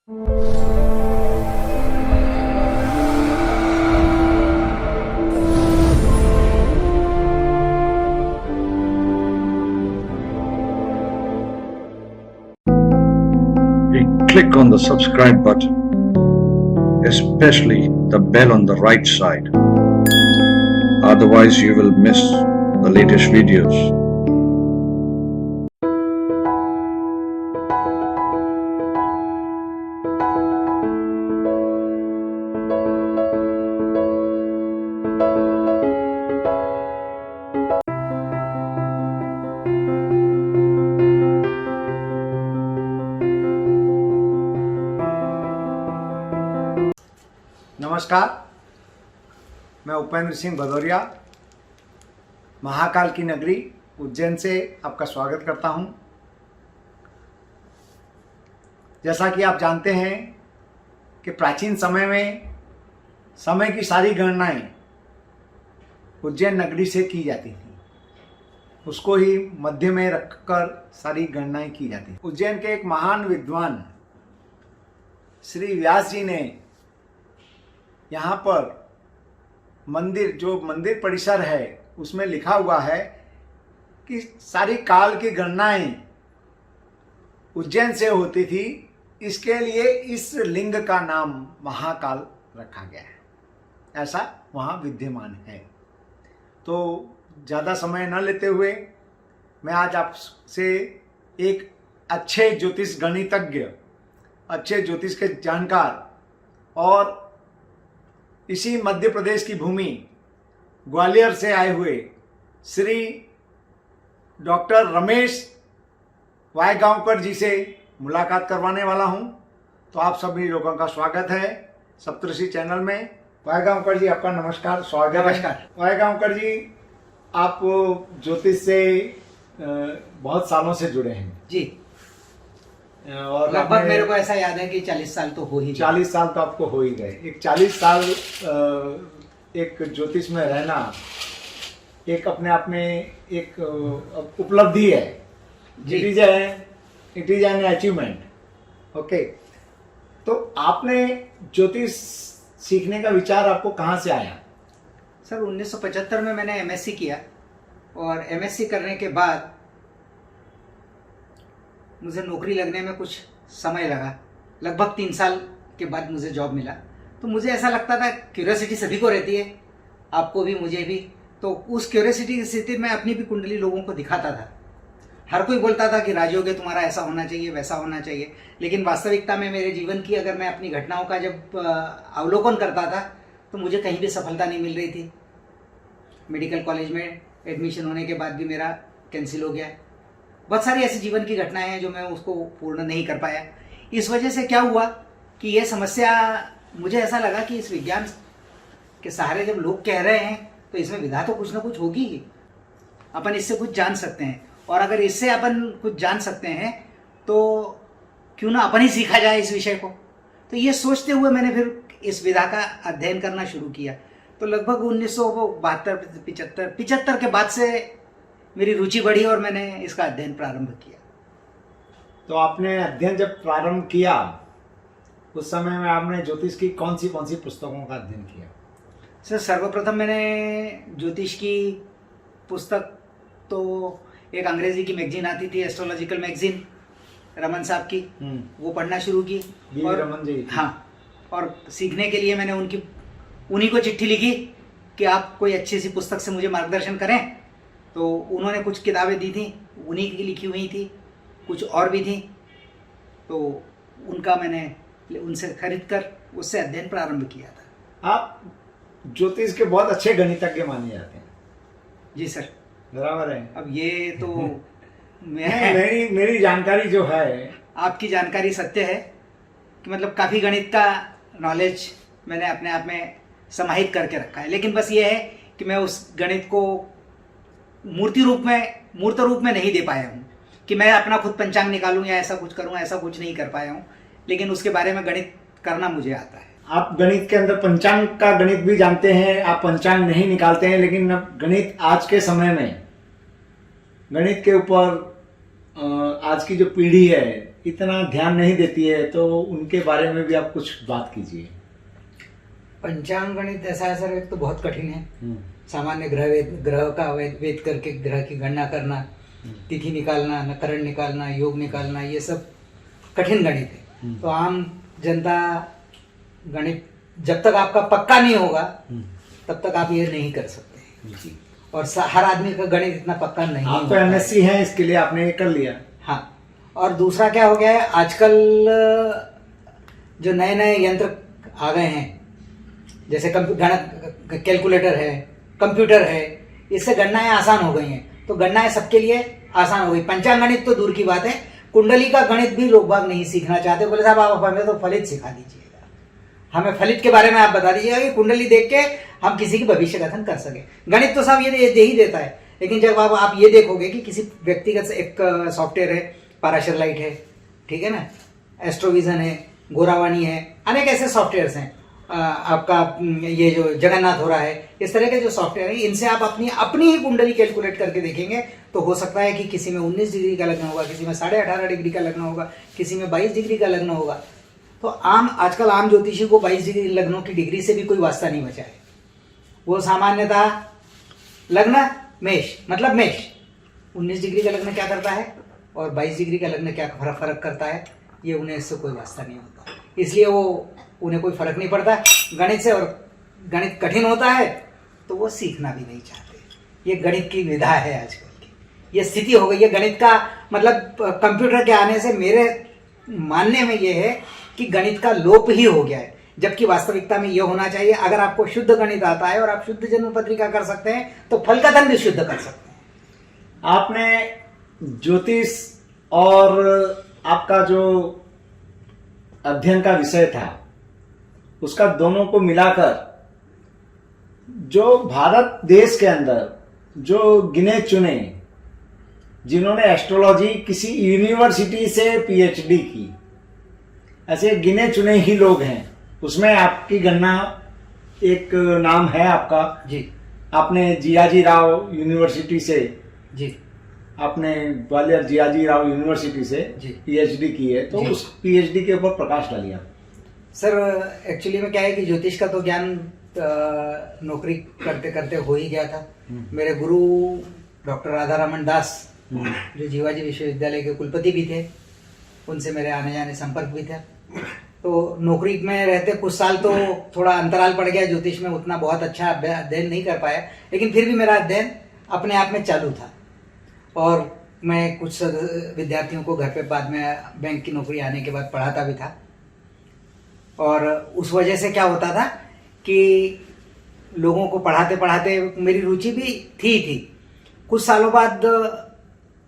Click on the subscribe button, especially the bell on the right side. Otherwise, you will miss the latest videos. नमस्कार, मैं उपेंद्र सिंह भदौरिया महाकाल की नगरी उज्जैन से आपका स्वागत करता हूं। जैसा कि आप जानते हैं कि प्राचीन समय में समय की सारी गणनाएं उज्जैन नगरी से की जाती थी, उसको ही मध्य में रखकर सारी गणनाएं की जाती थी। उज्जैन के एक महान विद्वान श्री व्यास जी ने यहाँ पर मंदिर परिसर है उसमें लिखा हुआ है कि सारी काल की गणनाएं उज्जैन से होती थी, इसके लिए इस लिंग का नाम महाकाल रखा गया है, ऐसा वहाँ विद्यमान है। तो ज़्यादा समय न लेते हुए मैं आज आपसे एक अच्छे ज्योतिष गणितज्ञ, अच्छे ज्योतिष के जानकार और इसी मध्य प्रदेश की भूमि ग्वालियर से आए हुए श्री डॉक्टर रमेश वायगांवकर जी से मुलाकात करवाने वाला हूं। तो आप सभी लोगों का स्वागत है सप्तऋषि चैनल में। वायगांवकर जी, आपका नमस्कार, स्वागत है। नमस्कार। वायगांवकर जी, आप ज्योतिष से बहुत सालों से जुड़े हैं जी, और लगभग मेरे को ऐसा याद है कि 40 साल तो हो ही गए। 40 साल तो आपको हो ही गए। एक 40 साल एक ज्योतिष में रहना एक अपने आप में एक उपलब्धि है। It is an achievement. Okay, तो आपने ज्योतिष सीखने का विचार आपको कहाँ से आया? सर, 1975 में मैंने एमएससी किया और एमएससी करने के बाद मुझे नौकरी लगने में कुछ समय लगा। लगभग 3 साल के बाद मुझे जॉब मिला। तो मुझे ऐसा लगता था, क्यूरियोसिटी सभी को रहती है, आपको भी मुझे भी। तो उस क्यूरियोसिटी की स्थिति में अपनी भी कुंडली लोगों को दिखाता था। हर कोई बोलता था कि राजयोग तुम्हारा ऐसा होना चाहिए, वैसा होना चाहिए, लेकिन वास्तविकता में मेरे जीवन की अगर मैं अपनी घटनाओं का जब अवलोकन करता था तो मुझे कहीं भी सफलता नहीं मिल रही थी। मेडिकल कॉलेज में एडमिशन होने के बाद भी मेरा कैंसिल हो गया। बहुत सारी ऐसी जीवन की घटनाएं हैं जो मैं उसको पूर्ण नहीं कर पाया। इस वजह से क्या हुआ कि ये समस्या, मुझे ऐसा लगा कि इस विज्ञान के सहारे जब लोग कह रहे हैं तो इसमें विधा तो कुछ ना कुछ होगी ही। अपन इससे कुछ जान सकते हैं, और अगर इससे अपन कुछ जान सकते हैं तो क्यों ना अपन ही सीखा जाए इस विषय को। तो ये सोचते हुए मैंने फिर इस विधा का अध्ययन करना शुरू किया। तो लगभग 1972-75 के बाद से मेरी रुचि बढ़ी और मैंने इसका अध्ययन प्रारंभ किया। तो आपने अध्ययन जब प्रारंभ किया उस समय में आपने ज्योतिष की कौन सी पुस्तकों का अध्ययन किया? सर, सर्वप्रथम मैंने ज्योतिष की पुस्तक तो एक अंग्रेजी की मैगजीन आती थी, एस्ट्रोलॉजिकल मैगजीन, रमन साहब की, वो पढ़ना शुरू की। और रमन जी, हाँ, और सीखने के लिए मैंने उन्हीं को चिट्ठी लिखी कि आप कोई अच्छी सी पुस्तक से मुझे मार्गदर्शन करें। तो उन्होंने कुछ किताबें दी थी, उन्हीं की लिखी हुई थी, कुछ और भी थी। तो उनका मैंने उनसे खरीद कर उससे अध्ययन प्रारंभ किया था। आप ज्योतिष के बहुत अच्छे गणितज्ञ माने जाते हैं। जी सर, बराबर है। अब ये तो मेरी जानकारी जो है, आपकी जानकारी सत्य है कि मतलब काफ़ी गणित का नॉलेज मैंने अपने आप में समाहित करके रखा है, लेकिन बस ये है कि मैं उस गणित को मूर्त रूप में नहीं दे पाया हूँ कि मैं अपना खुद पंचांग निकालूं या ऐसा कुछ करूं, ऐसा कुछ नहीं कर पाया हूँ। लेकिन उसके बारे में गणित करना मुझे आता है। आप गणित के अंदर पंचांग का गणित भी जानते हैं, आप पंचांग नहीं निकालते हैं, लेकिन गणित आज के समय में गणित के ऊपर आज की जो पीढ़ी है इतना ध्यान नहीं देती है, तो उनके बारे में भी आप कुछ बात कीजिए। पंचांग गणित ऐसा है सर, एक तो बहुत कठिन है। सामान्य ग्रह का वेद करके ग्रह की गणना करना, तिथि निकालना, नकरण निकालना, योग निकालना, ये सब कठिन गणित है। तो आम जनता गणित जब तक आपका पक्का नहीं होगा तब तक आप ये नहीं कर सकते जी। और हर आदमी का गणित इतना पक्का नहीं आप तो होता है। एमएससी हैं, इसके लिए आपने ये कर लिया। हाँ, और दूसरा क्या हो गया है, आजकल जो नए नए यंत्र आ गए हैं, जैसे कैलकुलेटर है, कंप्यूटर है, इससे गणनाएं आसान हो गई हैं। तो गणनाएं सबके लिए आसान हो गई। पंचांग गणित तो दूर की बात है, कुंडली का गणित भी लोग बाग नहीं सीखना चाहते। बोले साहब आप हमें तो फलित सिखा दीजिएगा, हमें फलित के बारे में आप बता दीजिएगा कि कुंडली देख के हम किसी की भविष्य कथन कर सके। गणित तो साहब ये दे ही देता है, लेकिन जब आप ये देखोगे कि किसी व्यक्तिगत एक सॉफ्टवेयर है, पाराशर लाइट है, ठीक है ना, एस्ट्रोविजन है, गोरावाणी है, अनेक ऐसे सॉफ्टवेयर्स हैं, आपका ये जो जगन्नाथ हो रहा है, इस तरह के जो सॉफ्टवेयर है, इनसे आप अपनी ही कुंडली कैलकुलेट करके देखेंगे तो हो सकता है कि किसी में 19 डिग्री का लग्न होगा, किसी में 18.5 डिग्री का लग्न होगा, किसी में 22 डिग्री का लग्न होगा। तो आजकल आम ज्योतिषी को 22 डिग्री लग्नों की डिग्री से भी कोई वास्ता नहीं बचा है। वो सामान्यतः लग्न मेष, मतलब मेष 19 डिग्री का लग्न क्या करता है और 22 डिग्री का लग्न क्या फर्क करता है, ये उन्हें इससे कोई वास्ता नहीं होता, इसलिए उन्हें कोई फर्क नहीं पड़ता गणित से। और गणित कठिन होता है तो वो सीखना भी नहीं चाहते। ये गणित की विधा है आजकल की, ये स्थिति हो गई है गणित का। मतलब कंप्यूटर के आने से मेरे मानने में ये है कि गणित का लोप ही हो गया है, जबकि वास्तविकता में ये होना चाहिए, अगर आपको शुद्ध गणित आता है और आप शुद्ध जन्म पत्रिका कर सकते हैं तो फल का धन भी शुद्ध कर सकते हैं। आपने ज्योतिष और आपका जो अध्ययन का विषय था उसका दोनों को मिलाकर जो भारत देश के अंदर जो गिने चुने जिन्होंने एस्ट्रोलॉजी किसी यूनिवर्सिटी से पीएचडी की, ऐसे गिने चुने ही लोग हैं, उसमें आपकी गणना एक नाम है आपका जी। आपने जियाजी राव यूनिवर्सिटी से जी, आपने ग्वालियर जियाजी राव यूनिवर्सिटी से जी पीएचडी की है, तो जी। उस पीएचडी के ऊपर प्रकाश डालिए। सर एक्चुअली में क्या है कि ज्योतिष का तो ज्ञान नौकरी करते करते हो ही गया था। मेरे गुरु डॉक्टर राधारमण दास जो जीवाजी विश्वविद्यालय के कुलपति भी थे, उनसे मेरे आने जाने संपर्क भी था। तो नौकरी में रहते कुछ साल तो थोड़ा अंतराल पड़ गया, ज्योतिष में उतना बहुत अच्छा अध्ययन नहीं कर पाया, लेकिन फिर भी मेरा अध्ययन अपने आप में चालू था। और मैं कुछ विद्यार्थियों को घर पे बाद में बैंक की नौकरी आने के बाद पढ़ाता भी था। और उस वजह से क्या होता था कि लोगों को पढ़ाते पढ़ाते मेरी रुचि भी थी। कुछ सालों बाद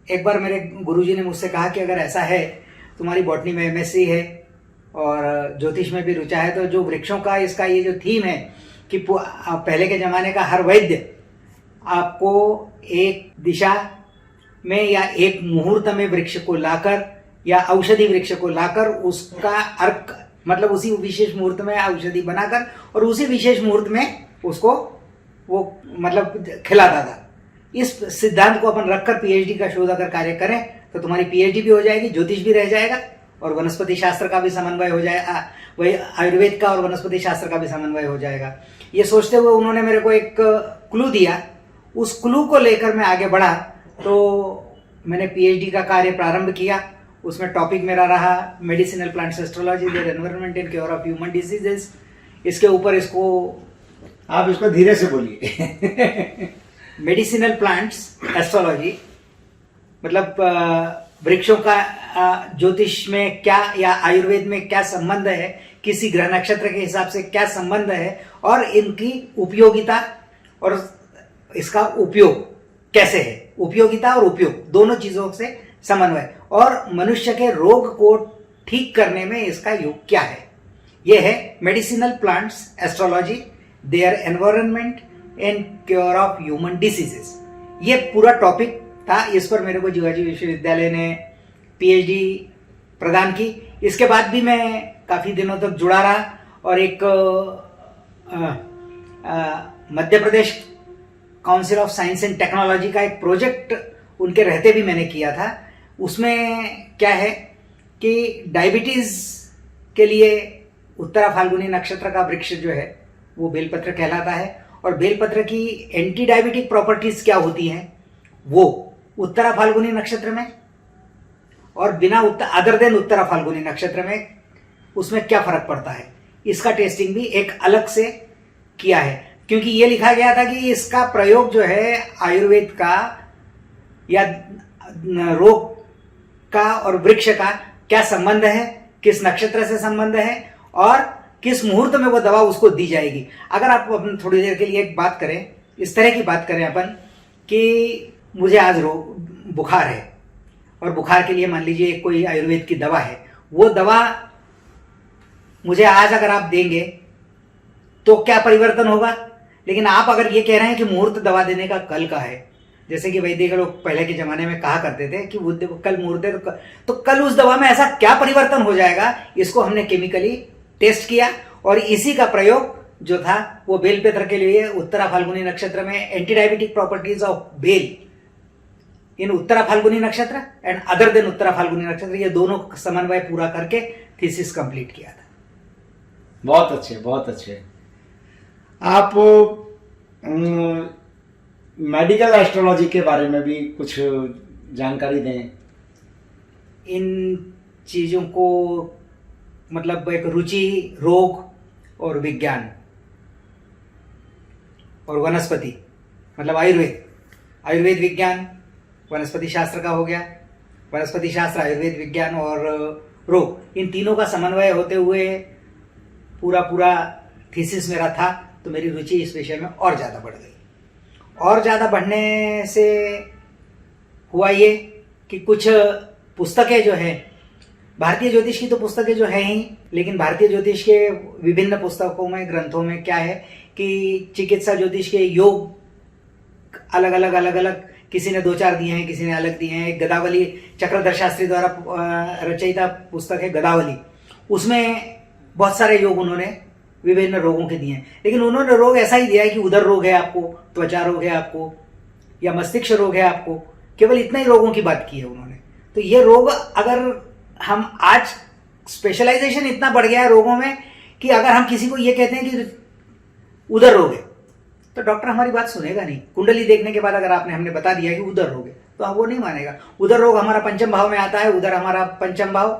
एक बार मेरे गुरुजी ने मुझसे कहा कि अगर ऐसा है, तुम्हारी बॉटनी में एमएससी है और ज्योतिष में भी रुचा है, तो जो वृक्षों का इसका ये जो थीम है कि पहले के ज़माने का हर वैद्य आपको एक दिशा में या एक मुहूर्त में वृक्ष को लाकर या औषधि वृक्ष को लाकर उसका अर्क, मतलब उसी विशेष मुहूर्त में औषधि बनाकर और उसी विशेष मुहूर्त में उसको वो मतलब खिलाता था। इस सिद्धांत को अपन रखकर पीएचडी का शोध अगर कार्य करें तो तुम्हारी पीएचडी भी हो जाएगी, ज्योतिष भी रह जाएगा और वनस्पति शास्त्र का भी समन्वय हो जाएगा, वही आयुर्वेद का और वनस्पति शास्त्र का भी समन्वय हो जाएगा। ये सोचते हुए उन्होंने मेरे को एक क्लू दिया, उस क्लू को लेकर मैं आगे बढ़ा। तो मैंने पीएचडी का कार्य प्रारंभ किया। उसमें टॉपिक मेरा रहा medicinal plants astrology, their environment and cure of human diseases. इसके ऊपर इसको आप इसको धीरे से बोलिए। मेडिसिनल प्लांट्स एस्ट्रोलॉजी मतलब वृक्षों का ज्योतिष में क्या या आयुर्वेद में क्या संबंध है, किसी ग्रह नक्षत्र के हिसाब से क्या संबंध है और इनकी उपयोगिता और इसका उपयोग कैसे है, उपयोगिता और उपयोग दोनों चीजों से समन्वय, और मनुष्य के रोग को ठीक करने में इसका योग क्या है। यह है medicinal plants astrology, their environment and cure of human diseases. ये पूरा टॉपिक था। इस पर मेरे को जिवाजी विश्वविद्यालय ने पीएचडी प्रदान की। इसके बाद भी मैं काफ़ी दिनों तक जुड़ा रहा और एक Madhya Pradesh council of science and technology का एक प्रोजेक्ट उनके रहते भी मैंने किया था। उसमें क्या है कि डायबिटीज के लिए उत्तरा फाल्गुनी नक्षत्र का वृक्ष जो है वो बेलपत्र कहलाता है। और बेलपत्र की एंटी डायबिटिक प्रॉपर्टीज क्या होती हैं वो उत्तरा फाल्गुनी नक्षत्र में और बिना अदर देन उत्तरा फाल्गुनी नक्षत्र में उसमें क्या फर्क पड़ता है, इसका टेस्टिंग भी एक अलग से किया है। क्योंकि ये लिखा गया था कि इसका प्रयोग जो है आयुर्वेद का या रोग का और वृक्ष का क्या संबंध है, किस नक्षत्र से संबंध है और किस मुहूर्त में वो दवा उसको दी जाएगी। अगर आप अपन थोड़ी देर के लिए एक बात करें, इस तरह की बात करें अपन कि मुझे आज बुखार है और बुखार के लिए मान लीजिए कोई आयुर्वेद की दवा है, वो दवा मुझे आज अगर आप देंगे तो क्या परिवर्तन होगा। लेकिन आप अगर ये कह रहे हैं कि मुहूर्त दवा देने का कल का है, जैसे कि वैदिक लोग पहले के जमाने में कहा करते थे कि कल मुहूर्त है तो कल उस दवा में ऐसा क्या परिवर्तन हो जाएगा, इसको हमने केमिकली टेस्ट किया और इसी का प्रयोग जो था वो बेलपत्र के लिए उत्तरा फाल्गुनी नक्षत्र में anti diabetic properties of bael in Uttara Phalguni nakshatra and other than Uttara Phalguni nakshatra, ये दोनों समन्वय पूरा करके थीसिस कंप्लीट किया था। बहुत अच्छे, बहुत अच्छे। आप मेडिकल एस्ट्रोलॉजी के बारे में भी कुछ जानकारी दें। इन चीज़ों को मतलब एक रुचि, रोग और विज्ञान और वनस्पति मतलब आयुर्वेद विज्ञान वनस्पति शास्त्र का हो गया, वनस्पति शास्त्र आयुर्वेद विज्ञान और रोग, इन तीनों का समन्वय होते हुए पूरा थीसिस मेरा था। तो मेरी रुचि इस विषय में और ज़्यादा बढ़ गई। और ज़्यादा बढ़ने से हुआ ये कि कुछ पुस्तकें जो हैं, भारतीय ज्योतिष की तो पुस्तकें जो हैं ही, लेकिन भारतीय ज्योतिष के विभिन्न पुस्तकों में, ग्रंथों में क्या है कि चिकित्सा ज्योतिष के योग अलग अलग किसी ने 2-4 दिए हैं, किसी ने अलग दिए हैं। एक गदावली चक्रधर शास्त्री द्वारा रचयिता पुस्तक है गदावली, उसमें बहुत सारे योग उन्होंने विभिन्न रोगों के दिए हैं। लेकिन उन्होंने रोग ऐसा ही दिया है कि उदर रोग है आपको, त्वचा रोग है आपको, या मस्तिष्क रोग है आपको, केवल इतना ही रोगों की बात की है उन्होंने। तो ये रोग अगर हम आज स्पेशलाइजेशन इतना बढ़ गया है रोगों में कि अगर हम किसी को ये कहते हैं कि उदर रोग है तो डॉक्टर हमारी बात सुनेगा नहीं। कुंडली देखने के बाद अगर हमने बता दिया कि उदर रोग है तो वो नहीं मानेगा। उदर रोग हमारा पंचम भाव में आता है, उदर हमारा पंचम भाव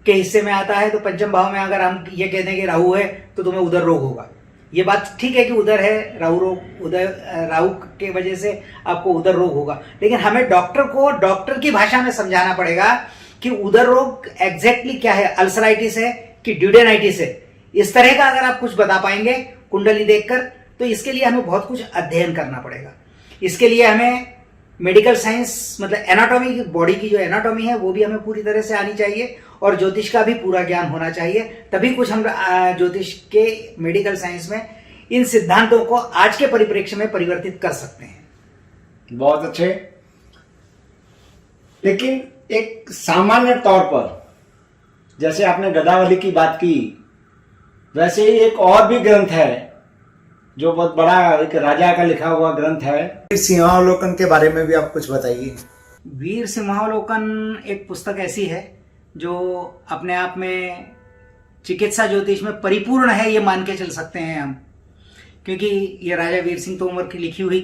के हिस्से में आता है। तो पंचम भाव में अगर हम ये कहते हैं कि राहु है तो तुम्हें उदर रोग होगा, ये बात ठीक है कि उदर है, राहु रोग, राहु के वजह से आपको उदर रोग होगा। लेकिन हमें डॉक्टर की भाषा में समझाना पड़ेगा कि उदर रोग एग्जैक्टली क्या है, अल्सराइटिस है कि ड्यूडेनाइटिस है। इस तरह का अगर आप कुछ बता पाएंगे कुंडली देखकर, तो इसके लिए हमें बहुत कुछ अध्ययन करना पड़ेगा। इसके लिए हमें मेडिकल साइंस मतलब एनाटॉमी की, बॉडी की जो एनाटॉमी है वो भी हमें पूरी तरह से आनी चाहिए और ज्योतिष का भी पूरा ज्ञान होना चाहिए। तभी कुछ हम ज्योतिष के मेडिकल साइंस में इन सिद्धांतों को आज के परिप्रेक्ष्य में परिवर्तित कर सकते हैं। बहुत अच्छे। लेकिन एक सामान्य तौर पर जैसे आपने गदावली की बात की, वैसे ही एक और भी ग्रंथ है जो बहुत बड़ा एक राजा का लिखा हुआ ग्रंथ है। वीर सिंहावलोकन के बारे में भी आप कुछ बताइए। वीर सिंहावलोकन एक पुस्तक ऐसी है जो अपने आप में चिकित्सा ज्योतिष में परिपूर्ण है, ये मान के चल सकते हैं हम, क्योंकि ये राजा वीर सिंह तोमर की लिखी हुई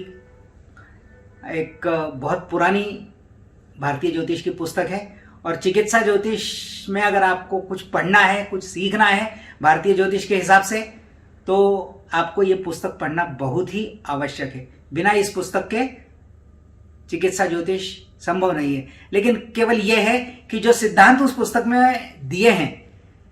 एक बहुत पुरानी भारतीय ज्योतिष की पुस्तक है। और चिकित्सा ज्योतिष में अगर आपको कुछ पढ़ना है, कुछ सीखना है भारतीय ज्योतिष के हिसाब से, तो आपको ये पुस्तक पढ़ना बहुत ही आवश्यक है। बिना इस पुस्तक के चिकित्सा ज्योतिष संभव नहीं है। लेकिन केवल यह है कि जो सिद्धांत उस पुस्तक में दिए हैं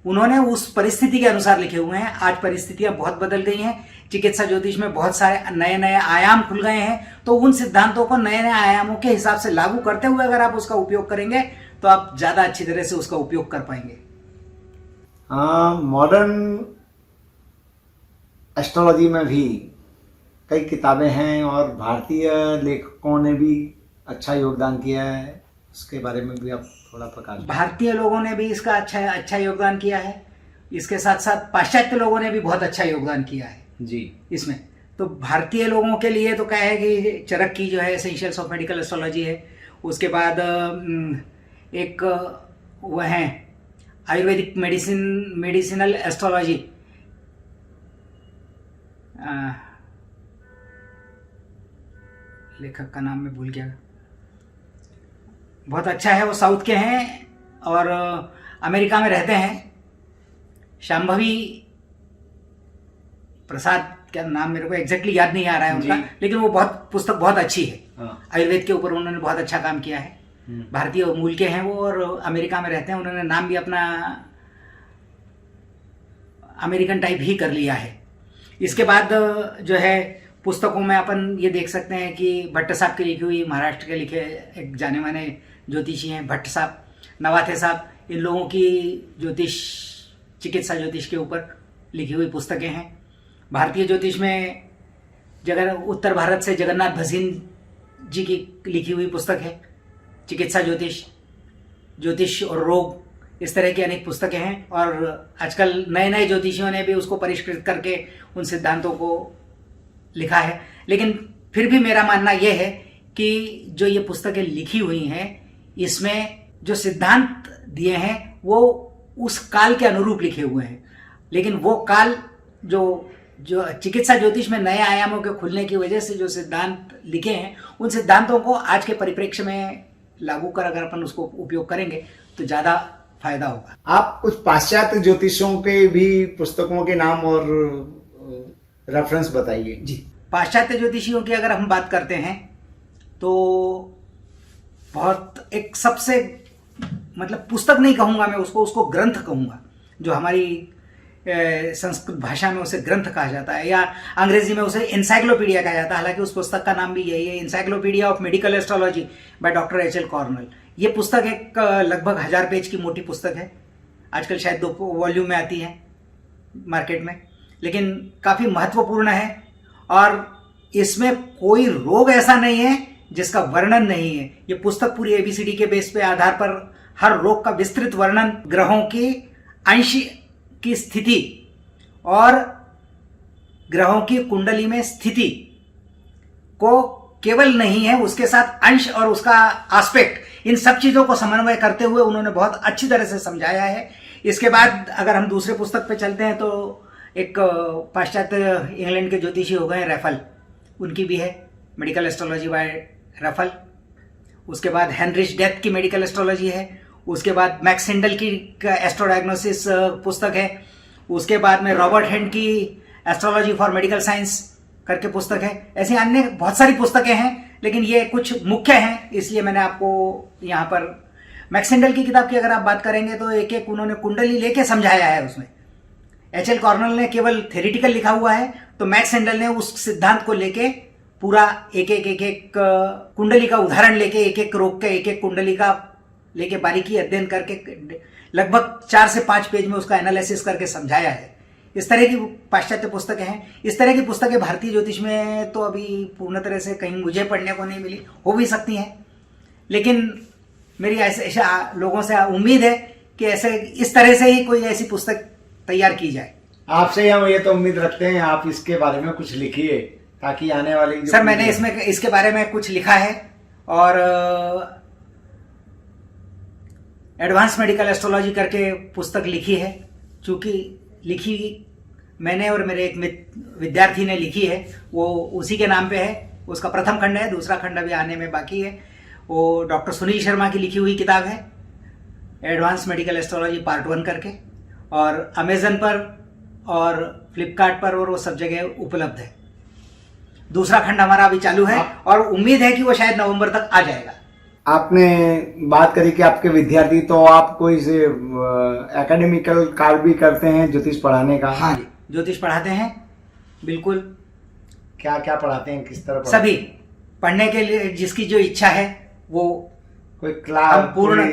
उन्होंने उस परिस्थिति के अनुसार लिखे हुए हैं। आज परिस्थितियां बहुत बदल गई हैं, चिकित्सा ज्योतिष में बहुत सारे नए नए आयाम खुल गए हैं। तो उन सिद्धांतों को नए नए आयामों के हिसाब से लागू करते हुए अगर आप उसका उपयोग करेंगे तो आप ज्यादा अच्छी तरह से उसका उपयोग कर पाएंगे। हाँ, मॉडर्न एस्ट्रोलॉजी में भी कई किताबें हैं और भारतीय लेखकों ने भी अच्छा योगदान किया है, उसके बारे में भी आप थोड़ा प्रकाश। भारतीय लोगों ने भी इसका अच्छा योगदान किया है, इसके साथ साथ पाश्चात्य लोगों ने भी बहुत अच्छा योगदान किया है जी इसमें। तो भारतीय लोगों के लिए तो क्या है कि चरक की जो है एसेंशियल्स ऑफ मेडिकल एस्ट्रोलॉजी है, उसके बाद एक वह है आयुर्वेदिक मेडिसिनल एस्ट्रोलॉजी, लेखक का नाम मैं भूल गया, बहुत अच्छा है। वो साउथ के हैं और अमेरिका में रहते हैं। शांभवी प्रसाद, क्या नाम मेरे को एग्जैक्टली याद नहीं आ रहा है उनका, लेकिन वो पुस्तक बहुत अच्छी है। आयुर्वेद के ऊपर उन्होंने बहुत अच्छा काम किया है। भारतीय मूल के हैं वो और अमेरिका में रहते हैं। उन्होंने नाम भी अपना अमेरिकन टाइप ही कर लिया है। इसके बाद जो है पुस्तकों में अपन ये देख सकते हैं कि भट्ट साहब की लिखी हुई, महाराष्ट्र के लिखे एक जाने माने ज्योतिषी हैं भट्ट साहब, नवाथे साहब, इन लोगों की चिकित्सा ज्योतिष के ऊपर लिखी हुई पुस्तकें हैं। भारतीय ज्योतिष में उत्तर भारत से जगन्नाथ भसीन जी की लिखी हुई पुस्तक है, चिकित्सा ज्योतिष और रोग, इस तरह की अनेक पुस्तकें हैं। और आजकल नए नए ज्योतिषियों ने भी उसको परिष्कृत करके उन सिद्धांतों को लिखा है। लेकिन फिर भी मेरा मानना यह है कि जो ये पुस्तकें लिखी हुई हैं, इसमें जो सिद्धांत दिए हैं वो उस काल के अनुरूप लिखे हुए हैं। लेकिन वो काल जो चिकित्सा ज्योतिष में नए आयामों के खुलने की वजह से जो सिद्धांत लिखे हैं, उन सिद्धांतों को आज के परिप्रेक्ष्य में लागू कर अगर अपन उसको उपयोग करेंगे तो ज़्यादा फायदा होगा। आप कुछ पाश्चात्य ज्योतिषों के भी पुस्तकों के नाम और रेफरेंस बताइए। जी, पाश्चात्य ज्योतिषियों की अगर हम बात करते हैं तो बहुत एक सबसे मतलब पुस्तक नहीं कहूँगा मैं उसको ग्रंथ कहूँगा, जो हमारी संस्कृत भाषा में उसे ग्रंथ कहा जाता है या अंग्रेजी में उसे एनसाइक्लोपीडिया कहा जाता है। हालांकि उस पुस्तक का नाम भी यही है, encyclopedia of medical astrology by doctor H.L. Cornell. ये पुस्तक एक लगभग 1000 पेज की मोटी पुस्तक है। आजकल शायद 2 वॉल्यूम में आती है मार्केट में, लेकिन काफ़ी महत्वपूर्ण है। और इसमें कोई रोग ऐसा नहीं है जिसका वर्णन नहीं है। ये पुस्तक पूरी ABCD के बेस पे आधार पर हर रोग का विस्तृत वर्णन, ग्रहों की अंश की स्थिति और ग्रहों की कुंडली में स्थिति को केवल नहीं है, उसके साथ अंश और उसका एस्पेक्ट, इन सब चीजों को समन्वय करते हुए उन्होंने बहुत अच्छी तरह से समझाया है। इसके बाद अगर हम दूसरे पुस्तक पे चलते हैं तो एक पाश्चात्य इंग्लैंड के ज्योतिषी हो गए रैफल, उनकी भी है मेडिकल एस्ट्रोलॉजी बाय रैफल। उसके बाद हेनरिच डेथ की मेडिकल एस्ट्रोलॉजी है। उसके बाद मैक्स हिंडल की एस्ट्रो डायग्नोसिस पुस्तक है। उसके बाद में रॉबर्ट हेंड की एस्ट्रोलॉजी फॉर मेडिकल साइंस करके पुस्तक है। ऐसी अन्य बहुत सारी पुस्तकें हैं, लेकिन ये कुछ मुख्य हैं, इसलिए मैंने आपको यहाँ पर मैक्स हिंडल की किताब की अगर आप बात करेंगे तो एक एक उन्होंने कुंडली लेके समझाया है। उसमें H.L. कॉर्नल ने केवल थेरिटिकल लिखा हुआ है, तो मैक्स हिंडल ने उस सिद्धांत को लेके पूरा एक एक कुंडली का उदाहरण लेके, एक एक रोग के एक एक कुंडली का लेके बारीकी अध्ययन करके लगभग 4 से 5 पेज में उसका एनालिसिस करके समझाया है। इस तरह की पाश्चात्य पुस्तकें हैं। इस तरह की पुस्तकें भारतीय ज्योतिष में तो अभी पूर्ण तरह से कहीं मुझे पढ़ने को नहीं मिली, हो भी सकती हैं, लेकिन मेरी ऐसे लोगों से उम्मीद है कि ऐसे इस तरह से ही कोई ऐसी पुस्तक तैयार की जाए। आपसे हम ये तो उम्मीद रखते हैं आप इसके बारे में कुछ लिखिए, ताकि आने वाली सर मैंने इसके बारे में कुछ लिखा है और एडवांस मेडिकल एस्ट्रोलॉजी करके पुस्तक लिखी है। चूंकि लिखी मैंने और मेरे एक विद्यार्थी ने लिखी है, वो उसी के नाम पे है। उसका प्रथम खंड है, दूसरा खंड अभी आने में बाकी है। वो डॉक्टर सुनील शर्मा की लिखी हुई किताब है, एडवांस मेडिकल एस्ट्रोलॉजी पार्ट 1 करके, और अमेजन पर और फ्लिपकार्ट पर और वो सब जगह उपलब्ध है। दूसरा खंड हमारा अभी चालू है और उम्मीद है कि वो शायद नवंबर तक आ जाएगा। आपने बात करी कि आपके विद्यार्थी, तो आप कोई एकेडमिकल कार्य भी करते हैं ज्योतिष पढ़ाने का? हाँ जी, ज्योतिष पढ़ाते हैं बिल्कुल। क्या क्या पढ़ाते हैं, किस तरह सभी पढ़ने के लिए जिसकी जो इच्छा है वो कोई क्लास, पूर्ण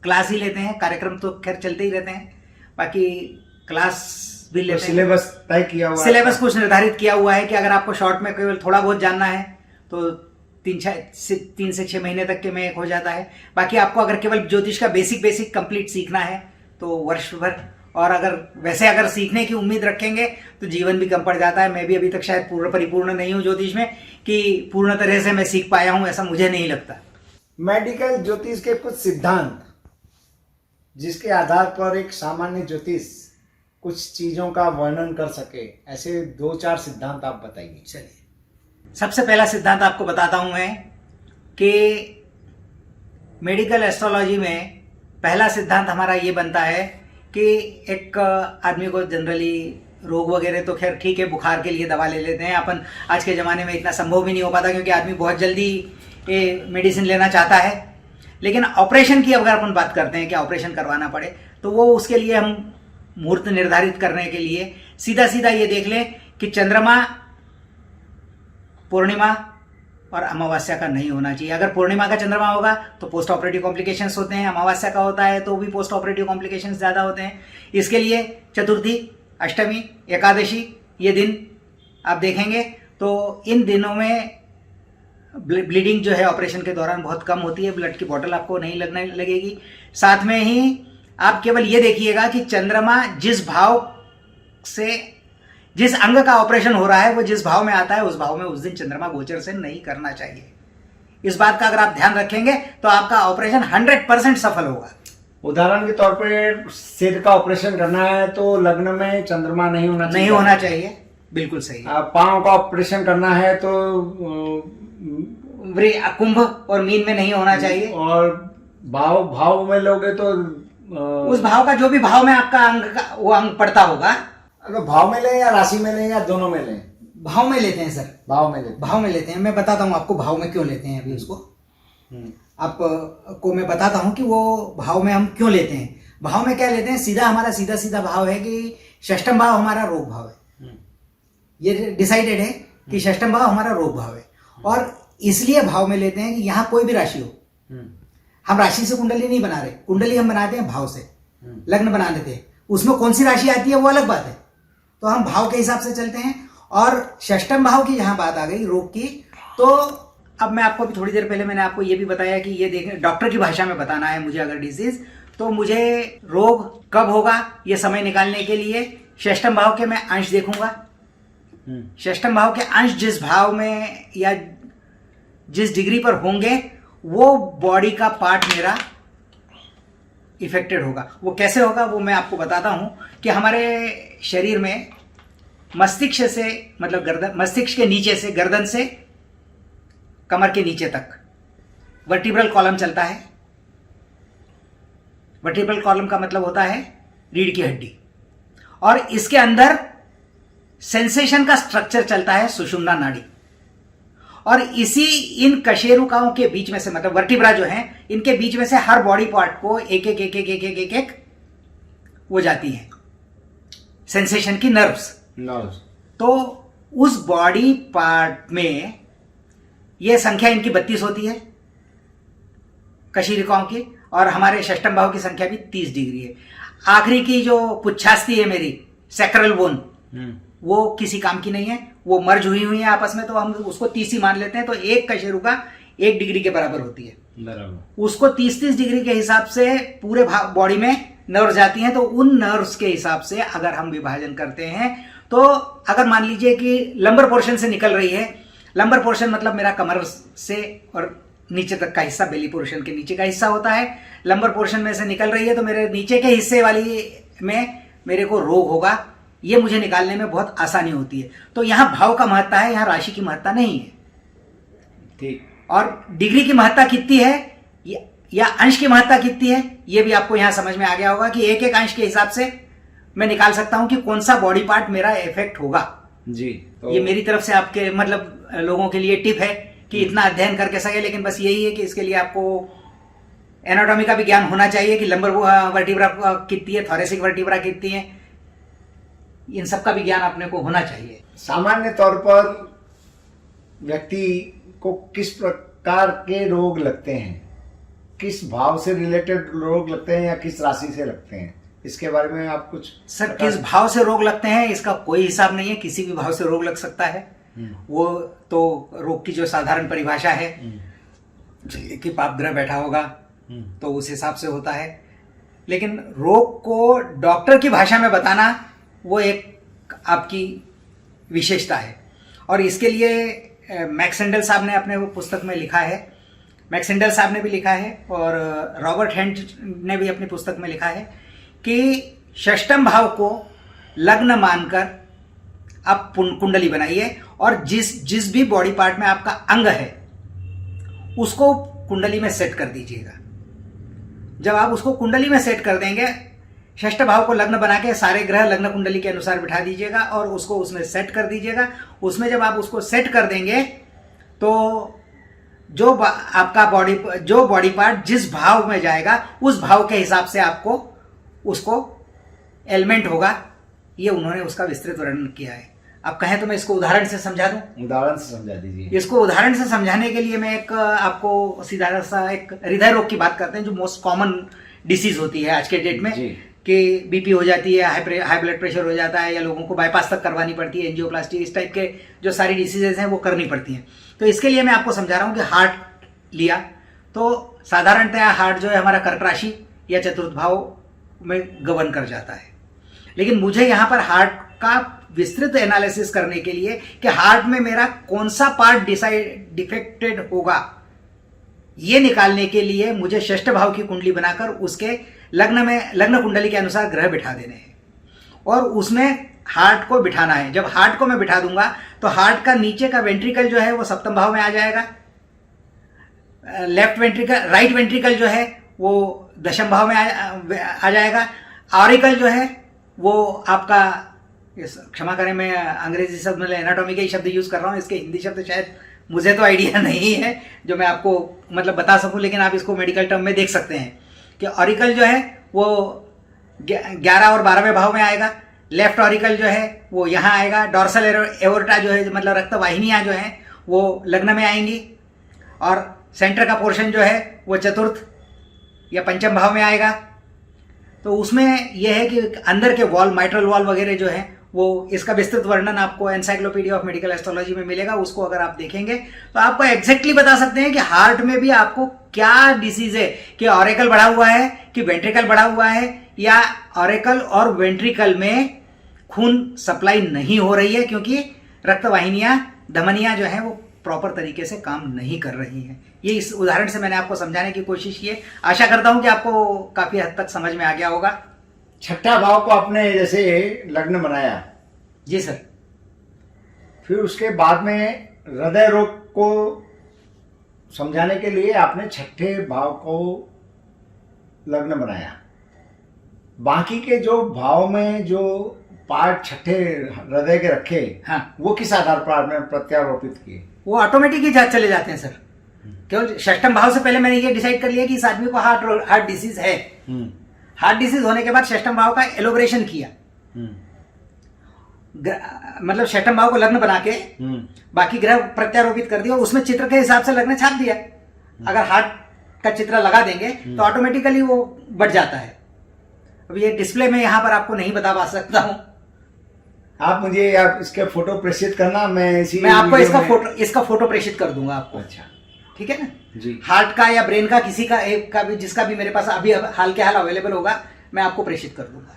क्लास ही लेते हैं। कार्यक्रम तो खैर चलते ही रहते हैं, बाकी क्लास भी लेते हैं। सिलेबस तय किया हुआ है? सिलेबस कुछ निर्धारित किया हुआ है कि अगर आपको शॉर्ट में केवल थोड़ा बहुत जानना है तो 3 से 6 महीने तक के में एक हो जाता है। बाकी आपको अगर केवल ज्योतिष का बेसिक कंप्लीट सीखना है तो वर्ष भर, और अगर सीखने की उम्मीद रखेंगे तो जीवन भी कम पड़ जाता है। मैं भी अभी तक शायद परिपूर्ण नहीं हूँ ज्योतिष में कि पूर्ण तरह से मैं सीख पाया हूँ, ऐसा मुझे नहीं लगता। मेडिकल ज्योतिष के कुछ सिद्धांत जिसके आधार पर एक सामान्य ज्योतिष कुछ चीजों का वर्णन कर सके, ऐसे 2-4 सिद्धांत आप बताइए। चलिए, सबसे पहला सिद्धांत आपको बताता हूं मैं कि मेडिकल एस्ट्रोलॉजी में पहला सिद्धांत हमारा ये बनता है कि एक आदमी को जनरली रोग वगैरह तो खैर ठीक है, बुखार के लिए दवा ले लेते हैं अपन। आज के ज़माने में इतना संभव भी नहीं हो पाता क्योंकि आदमी बहुत जल्दी मेडिसिन लेना चाहता है। लेकिन ऑपरेशन की अगर अपन बात करते हैं कि ऑपरेशन करवाना पड़े, तो वो उसके लिए हम मुहूर्त निर्धारित करने के लिए सीधा सीधा ये देख लें कि चंद्रमा पूर्णिमा और अमावस्या का नहीं होना चाहिए। अगर पूर्णिमा का चंद्रमा होगा तो पोस्ट ऑपरेटिव कॉम्प्लिकेशंस होते हैं, अमावस्या का होता है तो भी पोस्ट ऑपरेटिव कॉम्प्लिकेशंस ज़्यादा होते हैं। इसके लिए चतुर्थी, अष्टमी, एकादशी ये दिन आप देखेंगे तो इन दिनों में ब्लीडिंग जो है ऑपरेशन के दौरान बहुत कम होती है, ब्लड की बॉटल आपको नहीं लगने लगेगी। साथ में ही आप केवल ये देखिएगा कि चंद्रमा जिस भाव से, जिस अंग का ऑपरेशन हो रहा है वो जिस भाव में आता है उस भाव में उस दिन चंद्रमा गोचर से नहीं करना चाहिए। इस बात का अगर आप ध्यान रखेंगे तो आपका ऑपरेशन 100% सफल होगा। उदाहरण के तौर पर सिर का ऑपरेशन करना है तो लग्न में चंद्रमा नहीं होना चाहिए। नहीं होना चाहिए, बिल्कुल सही। पांव का ऑपरेशन करना है तो कुंभ और मीन में नहीं होना चाहिए। और भाव में लोगे तो उस भाव का जो भी भाव में आपका अंग का वो अंग पड़ता होगा। अगर भाव में लें या राशि में लें या दोनों में लें? भाव में लेते हैं सर, भाव में लेते हैं। भाव में लेते हैं। मैं बताता हूँ आपको भाव में क्यों लेते हैं अभी उसको। आपको मैं बताता हूँ कि वो भाव में हम क्यों लेते हैं। भाव में क्या लेते हैं, सीधा हमारा सीधा सीधा भाव है कि षष्ठम भाव हमारा रोग भाव है। ये डिसाइडेड है कि षष्ठम भाव हमारा रोग भाव है, और इसलिए भाव में लेते हैं कि यहाँ कोई भी राशि हो, हम राशि से कुंडली नहीं बना रहे, कुंडली हम बनाते हैं भाव से। लग्न बना लेते हैं, उसमें कौन सी राशि आती है वो अलग बात है, तो हम भाव के हिसाब से चलते हैं। और षष्ठम भाव की जहां बात आ गई रोग की, तो अब मैं आपको भी थोड़ी देर पहले मैंने आपको ये भी बताया कि ये देखें, डॉक्टर की भाषा में बताना है मुझे अगर डिजीज, तो मुझे रोग कब होगा ये समय निकालने के लिए षष्ठम भाव के मैं अंश देखूंगा। षष्ठम भाव के अंश जिस भाव में या जिस डिग्री पर होंगे वो बॉडी का पार्ट मेरा इफेक्टेड होगा। वो कैसे होगा वो मैं आपको बताता हूं कि हमारे शरीर में मस्तिष्क से, मतलब गर्दन, मस्तिष्क के नीचे से, गर्दन से कमर के नीचे तक वर्टिब्रल कॉलम चलता है। वर्टिब्रल कॉलम का मतलब होता है रीढ़ की हड्डी, और इसके अंदर सेंसेशन का स्ट्रक्चर चलता है सुषुम्ना नाड़ी, और इसी इन कशेरुकाओं के बीच में से, मतलब वर्टिब्रा जो हैं, इनके बीच में से हर बॉडी पार्ट को एक एक एक एक एक एक एक एक वो जाती है सेंसेशन की नर्व्स। तो उस बॉडी पार्ट में ये संख्या इनकी 32 होती है कशेरुकाओं की, और हमारे षष्ठम भाव की संख्या भी 30 डिग्री है। आखिरी की जो पुच्छास्ती है मेरी सैक्रल बोन, वो किसी काम की नहीं है, वो मर्ज हुई है आपस में, तो हम उसको 30 ही मान लेते हैं। तो एक कशेरुका 1 डिग्री के बराबर होती है, बराबर। उसको 30-30 डिग्री के हिसाब से पूरे बॉडी में नर्व्स जाती हैं, तो उन नर्व्स के हिसाब से अगर हम विभाजन करते हैं, तो अगर मान लीजिए कि लंबर पोर्शन से निकल रही है, लंबर पोर्शन मतलब मेरा कमर से और नीचे तक का हिस्सा, बेली पोर्शन के नीचे का हिस्सा होता है, लंबर पोर्शन में से निकल रही है, तो मेरे नीचे के हिस्से वाली में मेरे को रोग होगा। ये मुझे निकालने में बहुत आसानी होती है। तो यहां भाव का महत्ता है, यहां राशि की महत्ता नहीं है। ठीक। और डिग्री की महत्ता कितनी है या अंश की महत्ता कितनी है, ये भी आपको यहां समझ में आ गया होगा कि एक एक अंश के हिसाब से मैं निकाल सकता हूं कि कौन सा बॉडी पार्ट मेरा इफेक्ट होगा जी। तो ये मेरी तरफ से आपके मतलब लोगों के लिए टिप है कि इतना अध्ययन करके सके, लेकिन बस यही है कि इसके लिए आपको एनाटॉमी का भी ज्ञान होना चाहिए कि लंबर वर्टिब्रा कितनी है, थोरेसिक वर्टिब्रा कितनी है, इन सब का भी ज्ञान अपने को होना चाहिए। सामान्य तौर पर व्यक्ति को किस प्रकार के रोग लगते हैं, किस भाव से रिलेटेड रोग लगते हैं या किस राशि से लगते हैं, इसके बारे में आप कुछ? सर, किस भाव से रोग लगते हैं इसका कोई हिसाब नहीं है, किसी भी भाव से रोग लग सकता है। वो तो रोग की जो साधारण परिभाषा है कि पाप ग्रह बैठा होगा तो उस हिसाब से होता है, लेकिन रोग को डॉक्टर की भाषा में बताना वो एक आपकी विशेषता है। और इसके लिए मैक्स सेंडल साहब ने अपने वो पुस्तक में लिखा है मैक्सिंडल साहब ने भी लिखा है और रॉबर्ट हेंट ने भी अपनी पुस्तक में लिखा है कि षष्ठम भाव को लग्न मानकर आप कुंडली बनाइए और जिस भी बॉडी पार्ट में आपका अंग है उसको कुंडली में सेट कर दीजिएगा। जब आप उसको कुंडली में सेट कर देंगे, षष्ठ भाव को लग्न बना के सारे ग्रह लग्न कुंडली के अनुसार बिठा दीजिएगा और उसको उसमें सेट कर दीजिएगा। उसमें जब आप उसको सेट कर देंगे तो आपका बॉडी पार्ट जिस भाव में जाएगा उस भाव के हिसाब से आपको उसको एलिमेंट होगा। ये उन्होंने उसका विस्तृत वर्णन किया है। आप कहें तो मैं इसको उदाहरण से समझा दूं? उदाहरण से समझा दीजिए। इसको उदाहरण से समझाने के लिए मैं एक आपको सीधा सा एक हृदय रोग की बात करते हैं, जो मोस्ट कॉमन डिसीज होती है आज के डेट में, कि बीपी हो जाती है, हाई ब्लड प्रेशर हो जाता है, या लोगों को बाईपास तक करवानी पड़ती है, एंजियोप्लास्टी, इस टाइप के जो सारी डिसीजेज हैं वो करनी पड़ती हैं। तो इसके लिए मैं आपको समझा रहा हूँ कि हार्ट लिया तो साधारणतः हार्ट जो है हमारा कर्क राशि या चतुर्थ भाव में गवर्न कर जाता है। लेकिन मुझे यहाँ पर हार्ट का विस्तृत एनालिसिस करने के लिए कि हार्ट में मेरा कौन सा पार्ट डिफेक्टेड होगा, ये निकालने के लिए मुझे षष्ठ भाव की कुंडली बनाकर उसके लग्न कुंडली के अनुसार ग्रह बिठा देने हैं और उसमें हार्ट को बिठाना है। जब हार्ट को मैं बिठा दूंगा तो हार्ट का नीचे का वेंट्रिकल जो है वो सप्तम भाव में आ जाएगा, राइट वेंट्रिकल जो है वो दशम भाव में आ जाएगा, ऑरिकल जो है वो आपका, क्षमा करें मैं अंग्रेजी शब्द में एनाटॉमी के ही शब्द यूज कर रहा हूँ, इसके हिंदी शब्द शायद मुझे तो आइडिया नहीं है जो मैं आपको मतलब बता सकूं, लेकिन आप इसको मेडिकल टर्म में देख सकते हैं कि ऑरिकल जो है वो 11 और 12वें भाव में आएगा। लेफ्ट ऑरिकल जो है वो यहाँ आएगा। डॉर्सल एओर्टा जो है मतलब रक्त वाहिनियाँ जो हैं वो लग्न में आएंगी और सेंटर का पोर्शन जो है वो चतुर्थ या पंचम भाव में आएगा। तो उसमें यह है कि अंदर के वॉल, माइट्रल वॉल वगैरह जो है वो, इसका विस्तृत वर्णन आपको एनसाइक्लोपीडिया ऑफ मेडिकल एस्ट्रोलॉजी में मिलेगा। उसको अगर आप देखेंगे तो आपको एग्जैक्टली बता सकते हैं कि हार्ट में भी आपको क्या डिसीज है, कि ऑरिकल बढ़ा हुआ है कि वेंट्रिकल बढ़ा हुआ है, या ऑरिकल और वेंट्रिकल में खून सप्लाई नहीं हो रही है क्योंकि रक्तवाहिनियां, धमनियां जो है वो प्रॉपर तरीके से काम नहीं कर रही हैं। ये इस उदाहरण से मैंने आपको समझाने की कोशिश की है। आशा करता हूं कि आपको काफी हद तक समझ में आ गया होगा। छठा भाव को आपने जैसे लग्न बनाया, जी सर, फिर उसके बाद में हृदय रोग को समझाने के लिए आपने छठे भाव को लग्न बनाया। बाकी के जो भाव में जो पार्ट छठे हृदय के रखे, हाँ, वो किस आधार पर आपने प्रत्यारोपित किए? वो ऑटोमेटिक ही चले जाते हैं सर। केवल षष्ठम भाव से पहले मैंने ये डिसाइड कर लिया कि इस आदमी को हार्ट डिसीज है। हार्ट डिसीज होने के बाद षष्ठम भाव का एलोब्रेशन किया, मतलब षष्ठम भाव को लग्न बना के बाकी ग्रह प्रत्यारोपित कर दिया और उसमें चित्र के हिसाब से लग्न छाप दिया। अगर हार्ट का चित्र लगा देंगे तो ऑटोमेटिकली वो बढ़ जाता है। अब ये डिस्प्ले में यहाँ पर आपको नहीं बता सकता हूँ। आप मुझे इसके फोटो प्रेषित करना, मैं आपको इसका फोटो प्रेषित कर दूंगा आपको। अच्छा, ठीक है ना जी। हार्ट का या ब्रेन का किसी का एक का भी, जिसका भी मेरे पास अभी हाल के हाल अवेलेबल होगा, मैं आपको प्रेषित कर दूंगा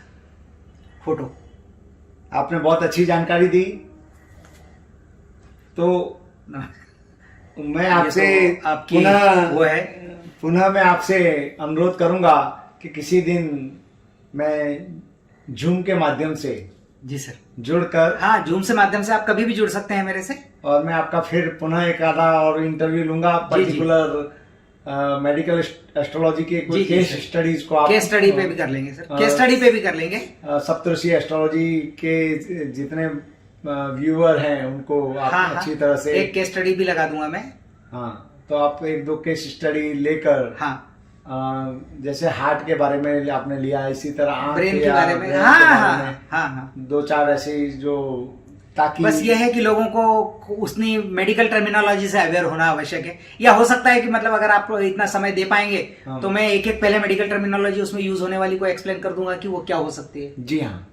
फोटो। आपने बहुत अच्छी जानकारी दी। तो मैं आपसे पुनः मैं आपसे अनुरोध करूंगा कि किसी दिन मैं जूम के माध्यम से, जी सर, जुड़कर, हाँ, जूम से माध्यम से आप कभी भी जुड़ सकते हैं मेरे से, और मैं आपका फिर पुनः एक आधा और इंटरव्यू लूंगा पर्टिकुलर मेडिकल एस्ट्रोलॉजी के कुछ केस स्टडीज को। आप केस स्टडी पे भी कर लेंगे सर, केस स्टडी पे भी कर लेंगे। सप्तऋषि एस्ट्रोलॉजी के जितने व्यूअर हैं उनको आप अच्छी तरह से एक केस स्टडी भी लगा दूंगा मैं। हाँ, तो आप एक दो केस स्टडी लेकर, हाँ, जैसे हार्ट के बारे में आपने लिया, इसी तरह ब्रेन के बारे में, हाँ, दो चार ऐसे जो, ताकि बस ये है कि लोगों को उतनी मेडिकल टर्मिनोलॉजी से अवेयर होना आवश्यक है। या हो सकता है कि मतलब अगर आप इतना समय दे पाएंगे तो मैं एक एक पहले मेडिकल टर्मिनोलॉजी उसमें यूज होने वाली को एक्सप्लेन कर दूंगा कि वो क्या हो सकती है। जी हाँ,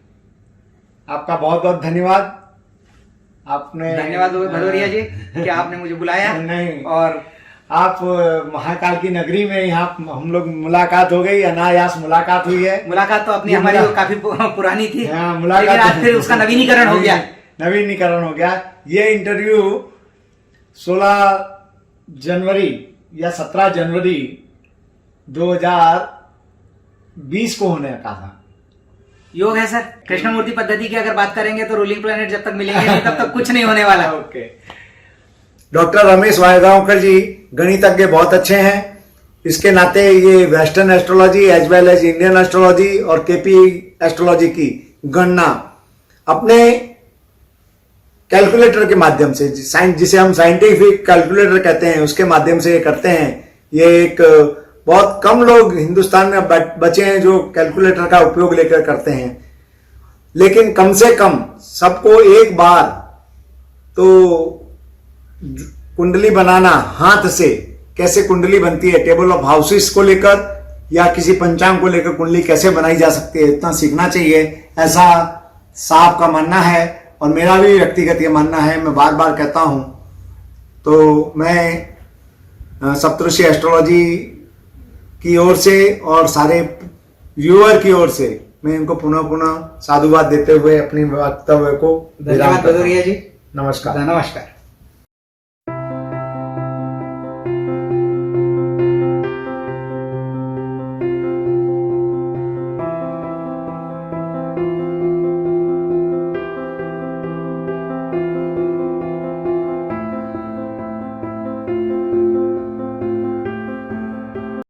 आपका बहुत बहुत धन्यवाद। आपने धन्यवाद भदौरिया जी कि आपने मुझे बुलाया। नहीं, और आप महाकाल की नगरी में यहाँ हम लोग मुलाकात हो गई, अनायास मुलाकात हुई है। मुलाकात तो अपनी हमारी काफी पुरानी थी, मुलाकात, लेकिन आज फिर उसका नवीनीकरण हो गया। नवीनीकरण हो गया। ये इंटरव्यू 16 जनवरी या 17 जनवरी 2020 को होने का था। योग है सर। कृष्णमूर्ति पद्धति की अगर बात करेंगे तो रूलिंग प्लैनेट जब तक मिलेंगे नहीं तब तक कुछ नहीं होने वाला। ओके। डॉक्टर रमेश वायगांवकर जी गणितज्ञ बहुत अच्छे हैं, इसके नाते ये western astrology as well as Indian astrology और केपी एस्ट्रोलॉजी की गणना अपने कैलकुलेटर के माध्यम से, जिसे हम साइंटिफिक कैलकुलेटर कहते हैं, उसके माध्यम से ये करते हैं। ये एक बहुत कम लोग हिंदुस्तान में बचे हैं जो कैलकुलेटर का उपयोग लेकर करते हैं, लेकिन कम से कम सबको एक बार तो कुंडली बनाना हाथ से, कैसे कुंडली बनती है, टेबल ऑफ हाउसेस को लेकर या किसी पंचांग को लेकर कुंडली कैसे बनाई जा सकती है, इतना सीखना चाहिए, ऐसा साहब का मानना है और मेरा भी व्यक्तिगत ये मानना है। मैं बार बार कहता हूं, तो मैं सप्तऋषि एस्ट्रोलॉजी की ओर से और सारे व्यूअर की ओर से मैं इनको पुनः साधुवाद देते हुए अपनी वक्तव्य को धन्यवाद भदौरिया जी। नमस्कार। नमस्कार।